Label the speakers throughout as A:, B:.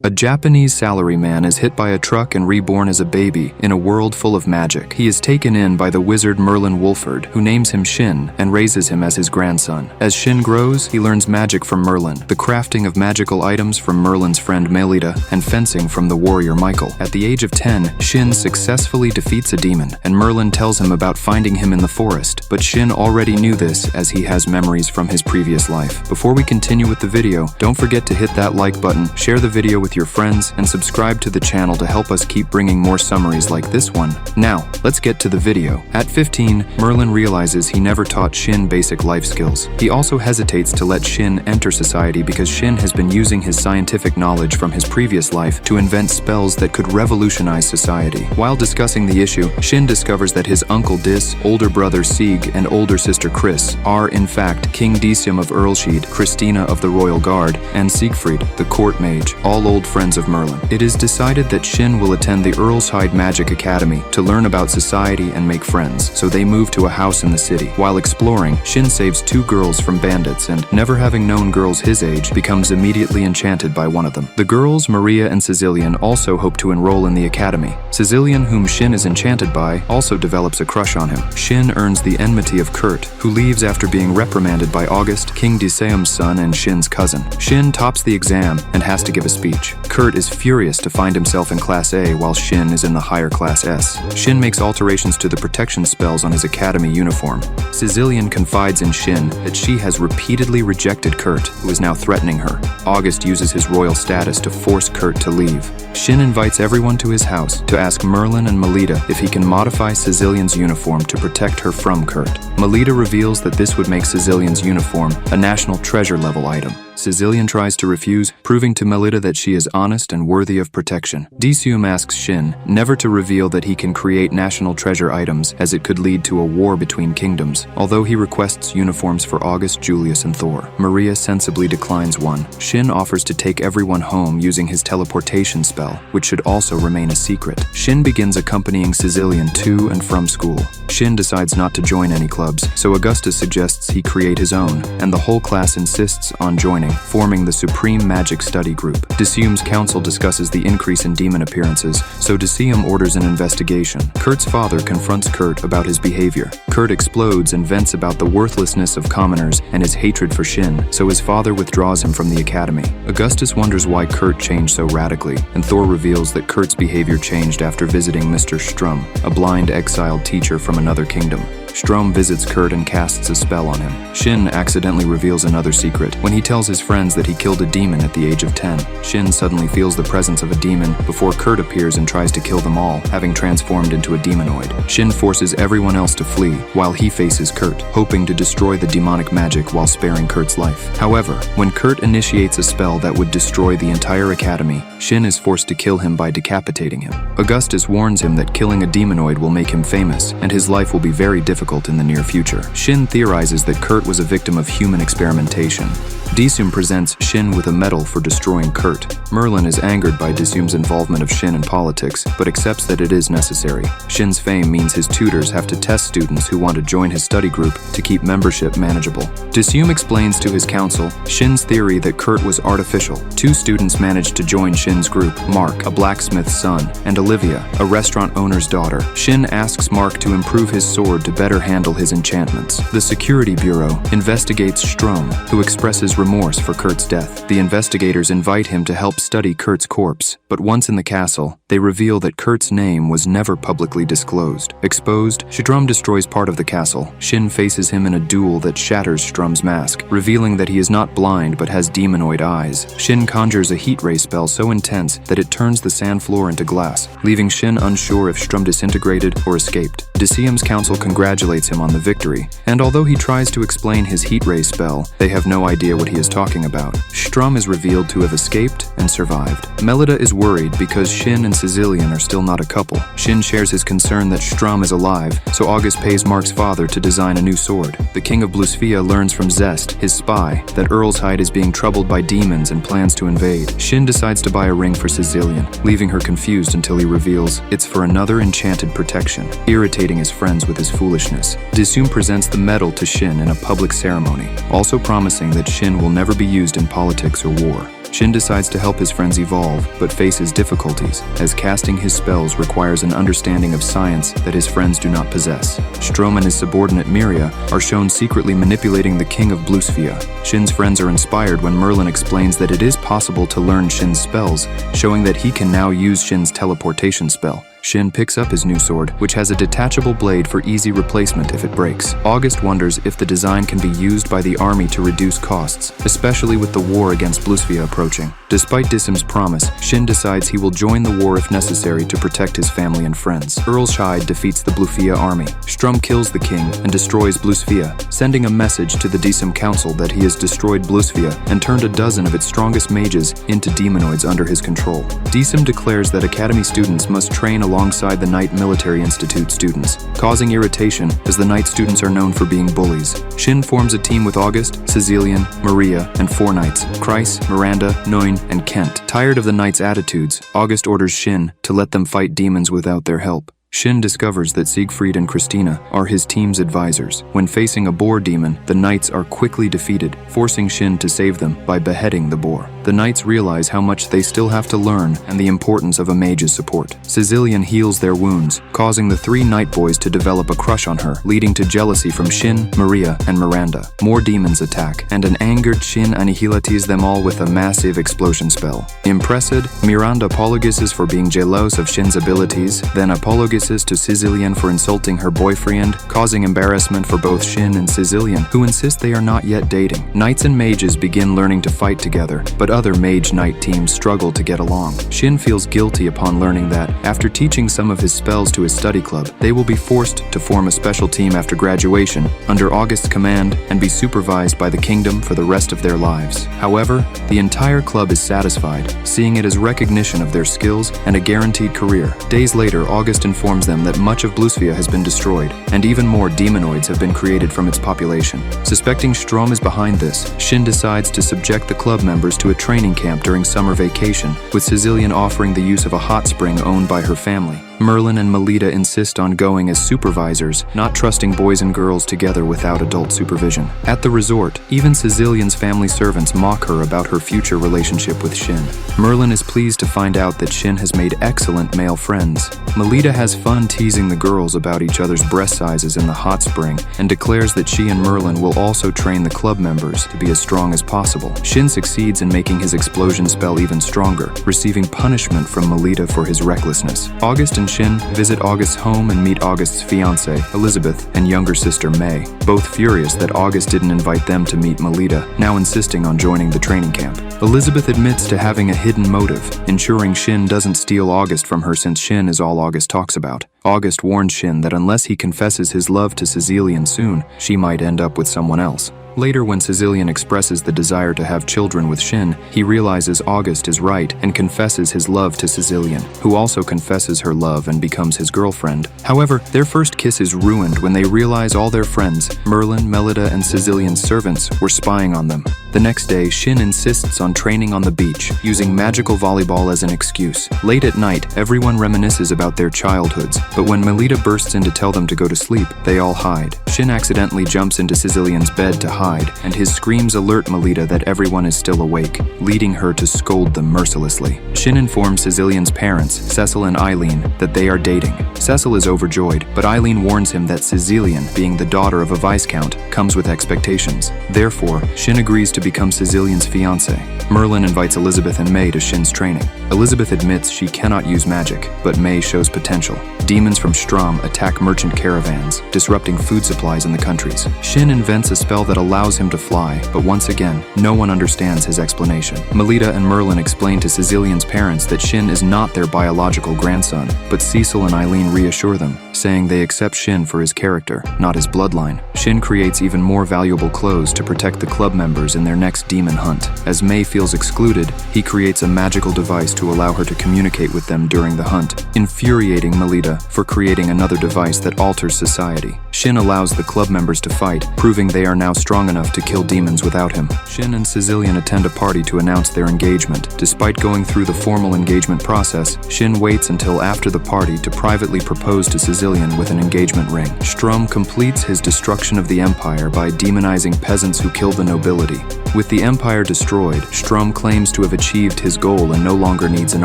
A: A Japanese salaryman is hit by a truck and reborn as a baby in a world full of magic. He is taken in by the wizard Merlin Wolford, who names him Shin and raises him as his grandson. As Shin grows, he learns magic from Merlin, the crafting of magical items from Merlin's friend Melita, and fencing from the warrior Michael. At the age of 10, Shin successfully defeats a demon, and Merlin tells him about finding him in the forest. But Shin already knew this, as he has memories from his previous life. Before we continue with the video, don't forget to hit that like button, share the video with your friends, and subscribe to the channel to help us keep bringing more summaries like this one. Now, let's get to the video. At 15, Merlin realizes he never taught Shin basic life skills. He also hesitates to let Shin enter society because Shin has been using his scientific knowledge from his previous life to invent spells that could revolutionize society. While discussing the issue, Shin discovers that his uncle Dis, older brother Sieg, and older sister Chris are, in fact, King Decium of Earlsheed, Christina of the Royal Guard, and Siegfried, the court mage, all old friends of Merlin. It is decided that Shin will attend the Earlshide Magic Academy to learn about society and make friends, so they move to a house in the city. While exploring, Shin saves 2 girls from bandits and, never having known girls his age, becomes immediately enchanted by one of them. The girls, Maria and Cecilian, also hope to enroll in the academy. Cecilian, whom Shin is enchanted by, also develops a crush on him. Shin earns the enmity of Kurt, who leaves after being reprimanded by August, King Decium's son and Shin's cousin. Shin tops the exam and has to give a speech. Kurt is furious to find himself in Class A while Shin is in the higher Class S. Shin makes alterations to the protection spells on his academy uniform. Cecilian confides in Shin that she has repeatedly rejected Kurt, who is now threatening her. August uses his royal status to force Kurt to leave. Shin invites everyone to his house to ask Merlin and Melita if he can modify Cecilian's uniform to protect her from Kurt. Melita reveals that this would make Cecilian's uniform a national treasure level item. Cecilian tries to refuse, proving to Melita that she is honest and worthy of protection. Decium asks Shin never to reveal that he can create national treasure items, as it could lead to a war between kingdoms, although he requests uniforms for August, Julius, and Thor. Maria sensibly declines one. Shin offers to take everyone home using his teleportation spell, which should also remain a secret. Shin begins accompanying Cecilian to and from school. Shin decides not to join any clubs, so Augustus suggests he create his own, and the whole class insists on joining, forming the Supreme Magic Study Group. Decium's council discusses the increase in demon appearances, so Decium orders an investigation. Kurt's father confronts Kurt about his behavior. Kurt explodes and vents about the worthlessness of commoners and his hatred for Shin, so his father withdraws him from the academy. Augustus wonders why Kurt changed so radically, and Thor reveals that Kurt's behavior changed after visiting Mr. Strum, a blind exiled teacher from another kingdom. Strum visits Kurt and casts a spell on him. Shin accidentally reveals another secret when he tells his friends that he killed a demon at the age of 10. Shin suddenly feels the presence of a demon before Kurt appears and tries to kill them all, having transformed into a demonoid. Shin forces everyone else to flee, while he faces Kurt, hoping to destroy the demonic magic while sparing Kurt's life. However, when Kurt initiates a spell that would destroy the entire academy, Shin is forced to kill him by decapitating him. Augustus warns him that killing a demonoid will make him famous, and his life will be very difficult in the near future. Shin theorizes that Kurt was a victim of human experimentation. Decium presents Shin with a medal for destroying Kurt. Merlin is angered by Decium's involvement of Shin in politics, but accepts that it is necessary. Shin's fame means his tutors have to test students who want to join his study group to keep membership manageable. Decium explains to his council Shin's theory that Kurt was artificial. 2 students managed to join Shin's group, Mark, a blacksmith's son, and Olivia, a restaurant owner's daughter. Shin asks Mark to improve his sword to better handle his enchantments. The Security Bureau investigates Strom, who expresses remorse for Kurt's death. The investigators invite him to help study Kurt's corpse, but once in the castle, they reveal that Kurt's name was never publicly disclosed. Exposed, Strom destroys part of the castle. Shin faces him in a duel that shatters Strom's mask, revealing that he is not blind but has demonoid eyes. Shin conjures a heat ray spell so intense that it turns the sand floor into glass, leaving Shin unsure if Strom disintegrated or escaped. Decium's council congratulates him on the victory, and although he tries to explain his heat ray spell, they have no idea what he is talking about. Strum is revealed to have escaped and survived. Melita is worried because Shin and Cecilian are still not a couple. Shin shares his concern that Strum is alive, so August pays Mark's father to design a new sword. The King of Blusphia learns from Zest, his spy, that Earlshide is being troubled by demons and plans to invade. Shin decides to buy a ring for Cecilian, leaving her confused until he reveals it's for another enchanted protection, irritating his friends with his foolishness. Decium presents the medal to Shin in a public ceremony, also promising that Shin will never be used in politics or war. Shin decides to help his friends evolve, but faces difficulties, as casting his spells requires an understanding of science that his friends do not possess. Strom and his subordinate Miria are shown secretly manipulating the king of Bluesphia. Shin's friends are inspired when Merlin explains that it is possible to learn Shin's spells, showing that he can now use Shin's teleportation spell. Shin picks up his new sword, which has a detachable blade for easy replacement if it breaks. August wonders if the design can be used by the army to reduce costs, especially with the war against Bluesphia approaching. Despite Dissim's promise, Shin decides he will join the war if necessary to protect his family and friends. Earlshide defeats the Bluesphia army. Strum kills the king and destroys Bluesphia, sending a message to the Dissim Council that he has destroyed Bluesphia and turned a dozen of its strongest mages into demonoids under his control. Dissim declares that Academy students must train alongside the Knight Military Institute students, causing irritation as the Knight students are known for being bullies. Shin forms a team with August, Cecilian, Maria, and 4 knights, Chryse, Miranda, Noin, and Kent. Tired of the knights' attitudes, August orders Shin to let them fight demons without their help. Shin discovers that Siegfried and Christina are his team's advisors. When facing a boar demon, the knights are quickly defeated, forcing Shin to save them by beheading the boar. The knights realize how much they still have to learn and the importance of a mage's support. Cecilian heals their wounds, causing the 3 knight boys to develop a crush on her, leading to jealousy from Shin, Maria, and Miranda. More demons attack, and an angered Shin annihilates them all with a massive explosion spell. Impressed, Miranda apologizes for being jealous of Shin's abilities, then apologizes to Cecilian for insulting her boyfriend, causing embarrassment for both Shin and Cecilian, who insist they are not yet dating. Knights and mages begin learning to fight together, but other mage-knight teams struggle to get along. Shin feels guilty upon learning that, after teaching some of his spells to his study club, they will be forced to form a special team after graduation, under August's command, and be supervised by the kingdom for the rest of their lives. However, the entire club is satisfied, seeing it as recognition of their skills and a guaranteed career. Days later, August informs them that much of Bluesphia has been destroyed, and even more demonoids have been created from its population. Suspecting Strom is behind this, Shin decides to subject the club members to a training camp during summer vacation, with Cecilian offering the use of a hot spring owned by her family. Merlin and Melita insist on going as supervisors, not trusting boys and girls together without adult supervision. At the resort, even Cecilian's family servants mock her about her future relationship with Shin. Merlin is pleased to find out that Shin has made excellent male friends. Melita has fun teasing the girls about each other's breast sizes in the hot spring and declares that she and Merlin will also train the club members to be as strong as possible. Shin succeeds in making his explosion spell even stronger, receiving punishment from Melita for his recklessness. August and Shin visit August's home and meet August's fiancée, Elizabeth, and younger sister May, both furious that August didn't invite them to meet Melita, now insisting on joining the training camp. Elizabeth admits to having a hidden motive, ensuring Shin doesn't steal August from her since Shin is all August talks about. August warns Shin that unless he confesses his love to Cecilian soon, she might end up with someone else. Later, when Cecilian expresses the desire to have children with Shin, he realizes August is right and confesses his love to Cecilian, who also confesses her love and becomes his girlfriend. However, their first kiss is ruined when they realize all their friends, Merlin, Melita, and Cecilian's servants, were spying on them. The next day, Shin insists on training on the beach, using magical volleyball as an excuse. Late at night, everyone reminisces about their childhoods, but when Melita bursts in to tell them to go to sleep, they all hide. Shin accidentally jumps into Cecilian's bed to hide, and his screams alert Melita that everyone is still awake, leading her to scold them mercilessly. Shin informs Cecilian's parents, Cecil and Eileen, that they are dating. Cecil is overjoyed, but Eileen warns him that Cecilian, being the daughter of a viscount, comes with expectations. Therefore, Shin agrees to become Cecilian's fiancé. Merlin invites Elizabeth and May to Shin's training. Elizabeth admits she cannot use magic, but May shows potential. Demons from Strom attack merchant caravans, disrupting food supplies in the countries. Shin invents a spell that allows him to fly, but once again, no one understands his explanation. Melita and Merlin explain to Cecilian's parents that Shin is not their biological grandson, but Cecil and Eileen reassure them, saying they accept Shin for his character, not his bloodline. Shin creates even more valuable clothes to protect the club members in their next demon hunt. As May feels excluded, he creates a magical device to allow her to communicate with them during the hunt, infuriating Melita for creating another device that alters society. Shin allows the club members to fight, proving they are now strong enough to kill demons without him. Shin and Cecilian attend a party to announce their engagement. Despite going through the formal engagement process, Shin waits until after the party to privately propose to Cecilian with an engagement ring. Strom completes his destruction of the empire by demonizing peasants who kill the nobility. With the empire destroyed, Strum claims to have achieved his goal and no longer needs an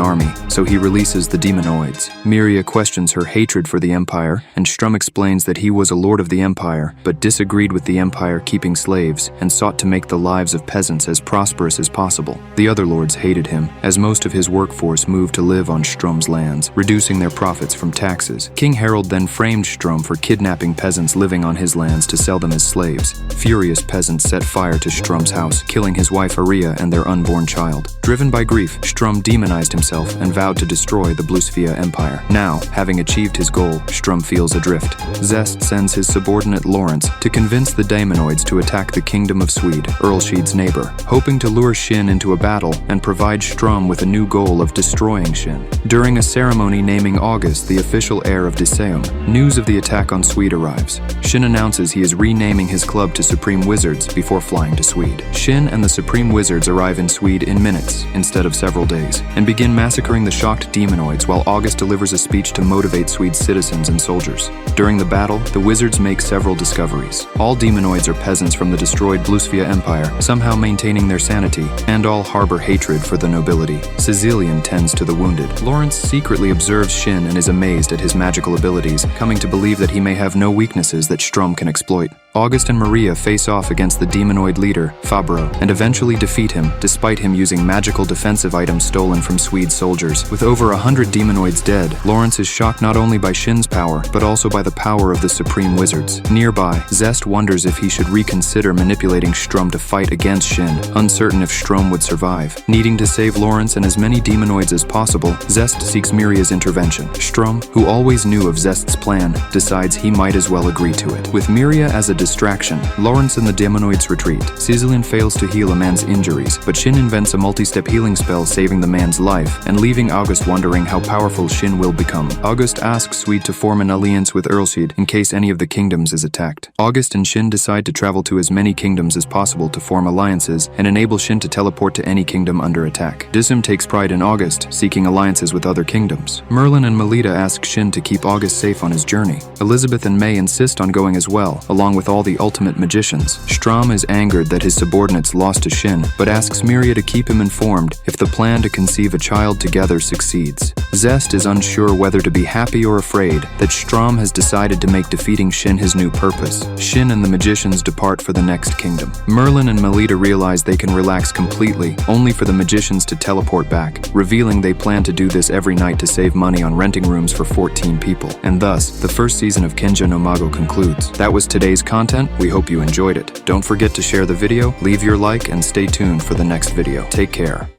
A: army, so he releases the demonoids. Miria questions her hatred for the empire, and Strum explains that he was a lord of the empire, but disagreed with the empire keeping slaves and sought to make the lives of peasants as prosperous as possible. The other lords hated him, as most of his workforce moved to live on Strum's lands, reducing their profits from taxes. King Harold then framed Strum for kidnapping peasants living on his lands to sell them as slaves. Furious peasants set fire to Strum's house, killing his wife Aria and their unborn child. Driven by grief, Strum demonized himself and vowed to destroy the Bluesvia Empire. Now, having achieved his goal, Strum feels adrift. Zest sends his subordinate Lawrence to convince the daemonids to attack the Kingdom of Swede, Earlshead's neighbor, hoping to lure Shin into a battle and provide Strum with a new goal of destroying Shin. During a ceremony naming August the official heir of Diseum, news of the attack on Swede arrives. Shin announces he is renaming his club to Supreme Wizards before flying to Swede. Shin and the Supreme Wizards arrive in Swede in minutes, instead of several days, and begin massacring the shocked demonoids while August delivers a speech to motivate Swede's citizens and soldiers. During the battle, the wizards make several discoveries. All demonoids are peasants from the destroyed Bluesvia Empire, somehow maintaining their sanity, and all harbor hatred for the nobility. Cecilian tends to the wounded. Lawrence secretly observes Shin and is amazed at his magical abilities, coming to believe that he may have no weaknesses that Strum can exploit. August and Maria face off against the demonoid leader, Fabro, and eventually defeat him, despite him using magical defensive items stolen from Swede soldiers. With over 100 demonoids dead, Lawrence is shocked not only by Shin's power, but also by the power of the Supreme Wizards. Nearby, Zest wonders if he should reconsider manipulating Strum to fight against Shin, uncertain if Strum would survive. Needing to save Lawrence and as many demonoids as possible, Zest seeks Miria's intervention. Strum, who always knew of Zest's plan, decides he might as well agree to it. With Miria as a distraction, Lawrence and the demonoids retreat. Cecilian fails to heal a man's injuries, but Shin invents a multi-step healing spell saving the man's life, and leaving August wondering how powerful Shin will become. August asks Swede to form an alliance with Earlshead in case any of the kingdoms is attacked. August and Shin decide to travel to as many kingdoms as possible to form alliances and enable Shin to teleport to any kingdom under attack. Diseum takes pride in August, seeking alliances with other kingdoms. Merlin and Melita ask Shin to keep August safe on his journey. Elizabeth and May insist on going as well, along with all the ultimate magicians. Strum is angered that his subordinates lost to Shin, but asks Miria to keep him informed if the plan to conceive a child together succeeds. Zest is unsure whether to be happy or afraid that Strum has decided to make defeating Shin his new purpose. Shin and the magicians depart for the next kingdom. Merlin and Melita realize they can relax completely, only for the magicians to teleport back, revealing they plan to do this every night to save money on renting rooms for 14 people. And thus, the first season of Kenja no Mago concludes. That was today's content. We hope you enjoyed it. Don't forget to share the video, leave your like, and stay tuned for the next video. Take care.